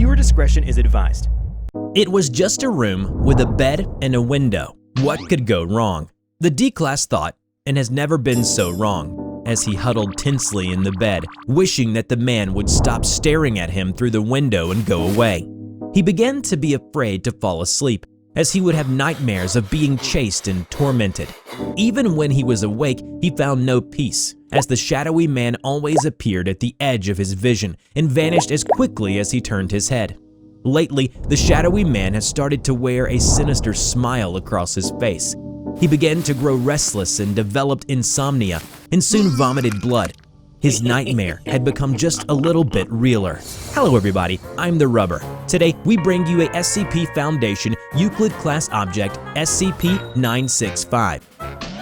Viewer discretion is advised. It was just a room with a bed and a window. What could go wrong? The D-class thought, and has never been so wrong, as he huddled tensely in the bed, wishing that the man would stop staring at him through the window and go away. He began to be afraid to fall asleep, as he would have nightmares of being chased and tormented. Even when he was awake, he found no peace, as the shadowy man always appeared at the edge of his vision and vanished as quickly as he turned his head. Lately, the shadowy man has started to wear a sinister smile across his face. He began to grow restless and developed insomnia, and soon vomited blood. His nightmare had become just a little bit realer. Hello everybody, I'm the Rubber. Today, we bring you a SCP Foundation Euclid Class Object SCP-965.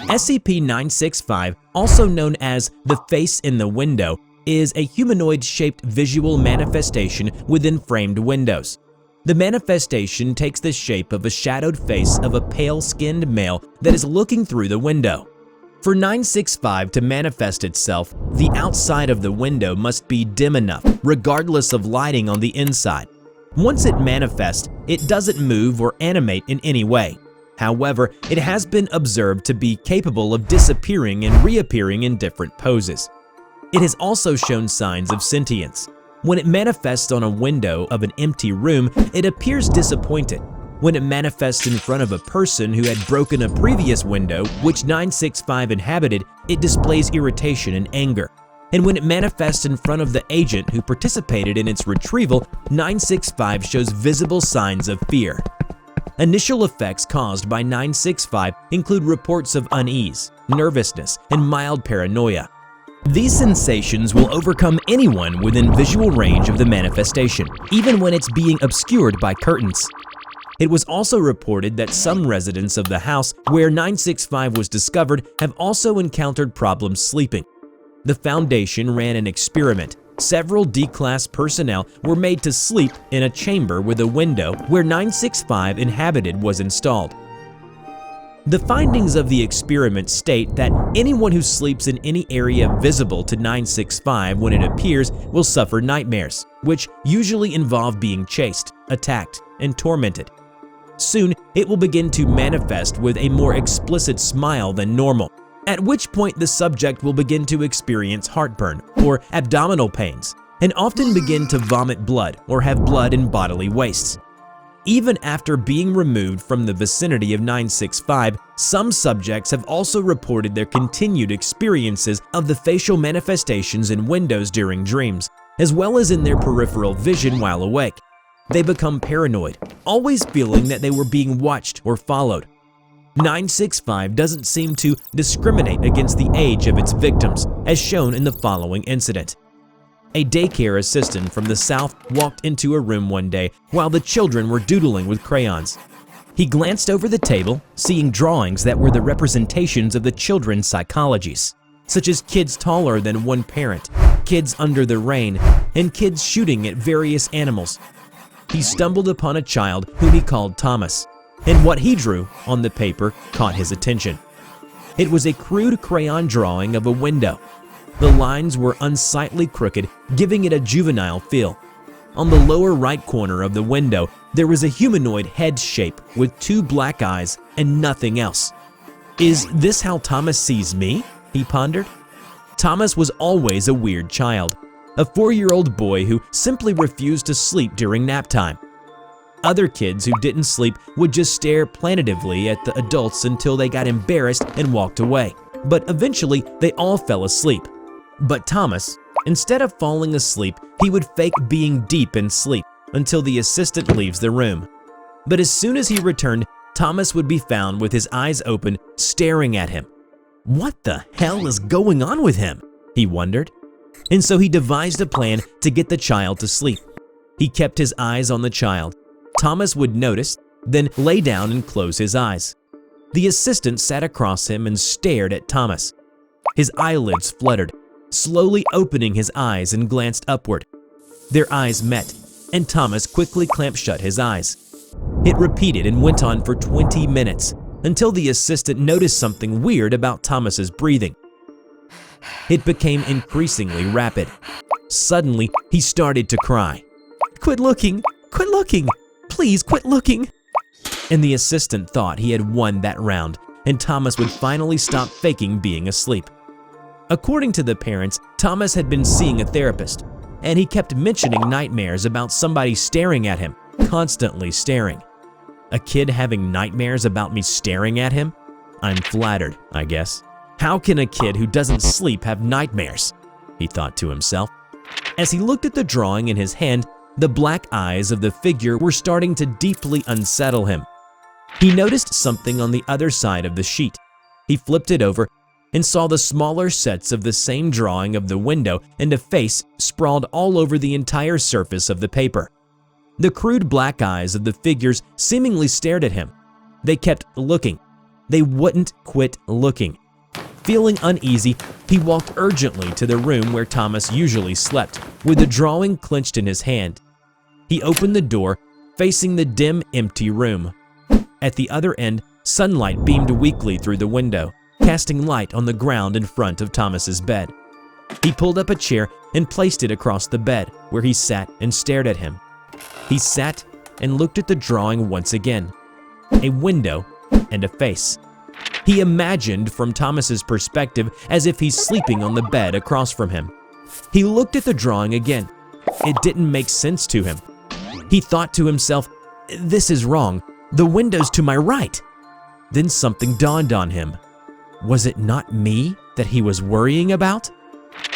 SCP-965, also known as the Face in the Window, is a humanoid-shaped visual manifestation within framed windows. The manifestation takes the shape of a shadowed face of a pale-skinned male that is looking through the window. For 965 to manifest itself, the outside of the window must be dim enough, regardless of lighting on the inside. Once it manifests, it doesn't move or animate in any way. However, it has been observed to be capable of disappearing and reappearing in different poses. It has also shown signs of sentience. When it manifests on a window of an empty room, it appears disappointed. When it manifests in front of a person who had broken a previous window, which 965 inhabited, it displays irritation and anger. And when it manifests in front of the agent who participated in its retrieval, 965 shows visible signs of fear. Initial effects caused by 965 include reports of unease, nervousness, and mild paranoia. These sensations will overcome anyone within visual range of the manifestation, even when it's being obscured by curtains. It was also reported that some residents of the house where 965 was discovered have also encountered problems sleeping. The Foundation ran an experiment. Several D-class personnel were made to sleep in a chamber with a window where 965 inhabited was installed. The findings of the experiment state that anyone who sleeps in any area visible to 965 when it appears will suffer nightmares, which usually involve being chased, attacked, and tormented. Soon, it will begin to manifest with a more explicit smile than normal, at which point the subject will begin to experience heartburn or abdominal pains, and often begin to vomit blood or have blood and bodily wastes. Even after being removed from the vicinity of 965, some subjects have also reported their continued experiences of the facial manifestations in windows during dreams, as well as in their peripheral vision while awake. They become paranoid, always feeling that they were being watched or followed. 965 doesn't seem to discriminate against the age of its victims, as shown in the following incident. A daycare assistant from the South walked into a room one day while the children were doodling with crayons. He glanced over the table, seeing drawings that were the representations of the children's psychologies, such as kids taller than one parent, kids under the rain, and kids shooting at various animals. He stumbled upon a child whom he called Thomas, and what he drew on the paper caught his attention. It was a crude crayon drawing of a window. The lines were unsightly crooked, giving it a juvenile feel. On the lower right corner of the window, there was a humanoid head shape with two black eyes and nothing else. "Is this how Thomas sees me?" he pondered. Thomas was always a weird child, a 4-year-old boy who simply refused to sleep during nap time. Other kids who didn't sleep would just stare plaintively at the adults until they got embarrassed and walked away, but eventually they all fell asleep. But Thomas, instead of falling asleep, he would fake being deep in sleep until the assistant leaves the room. But as soon as he returned, Thomas would be found with his eyes open, staring at him. What the hell is going on with him? He wondered. And so he devised a plan to get the child to sleep. He kept his eyes on the child. Thomas would notice, then lay down and close his eyes. The assistant sat across him and stared at Thomas. His eyelids fluttered, slowly opening his eyes and glanced upward. Their eyes met, and Thomas quickly clamped shut his eyes. It repeated and went on for 20 minutes, until the assistant noticed something weird about Thomas's breathing. It became increasingly rapid. Suddenly, he started to cry. "Quit looking! Quit looking! Please quit looking!" And the assistant thought he had won that round, and Thomas would finally stop faking being asleep. According to the parents, Thomas had been seeing a therapist, and he kept mentioning nightmares about somebody staring at him, constantly staring. A kid having nightmares about me staring at him? I'm flattered, I guess. How can a kid who doesn't sleep have nightmares? He thought to himself. As he looked at the drawing in his hand, the black eyes of the figure were starting to deeply unsettle him. He noticed something on the other side of the sheet. He flipped it over and saw the smaller sets of the same drawing of the window and a face sprawled all over the entire surface of the paper. The crude black eyes of the figures seemingly stared at him. They kept looking. They wouldn't quit looking. Feeling uneasy, he walked urgently to the room where Thomas usually slept, with the drawing clenched in his hand. He opened the door, facing the dim, empty room. At the other end, sunlight beamed weakly through the window, casting light on the ground in front of Thomas's bed. He pulled up a chair and placed it across the bed, where he sat and stared at him. He sat and looked at the drawing once again. A window and a face. He imagined from Thomas's perspective as if he's sleeping on the bed across from him. He looked at the drawing again. It didn't make sense to him. He thought to himself, "This is wrong. The window's to my right." Then something dawned on him. Was it not me that he was worrying about?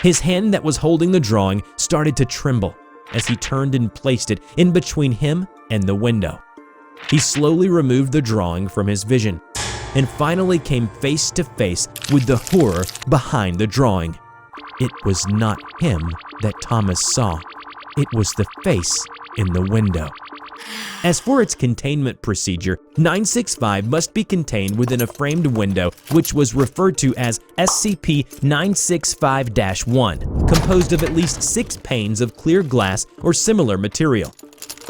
His hand that was holding the drawing started to tremble as he turned and placed it in between him and the window. He slowly removed the drawing from his vision and finally came face to face with the horror behind the drawing. It was not him that Thomas saw. It was the face in the window. As for its containment procedure, 965 must be contained within a framed window, which was referred to as SCP-965-1, composed of at least 6 panes of clear glass or similar material.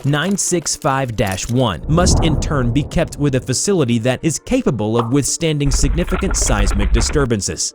965-1 must in turn be kept with a facility that is capable of withstanding significant seismic disturbances.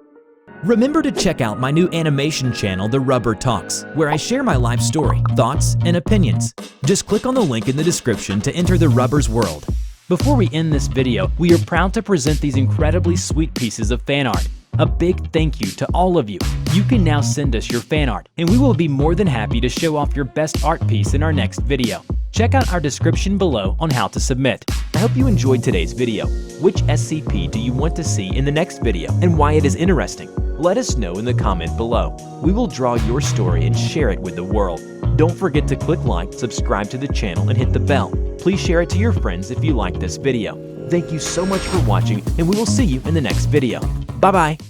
Remember to check out my new animation channel, The Rubber Talks, where I share my life story, thoughts, and opinions. Just click on the link in the description to enter the Rubber's world. Before we end this video, we are proud to present these incredibly sweet pieces of fan art. A big thank you to all of you. You can now send us your fan art, and we will be more than happy to show off your best art piece in our next video. Check out our description below on how to submit. I hope you enjoyed today's video. Which SCP do you want to see in the next video and why it is interesting? Let us know in the comment below. We will draw your story and share it with the world. Don't forget to click like, subscribe to the channel, and hit the bell. Please share it to your friends if you like this video. Thank you so much for watching, and we will see you in the next video. Bye-bye.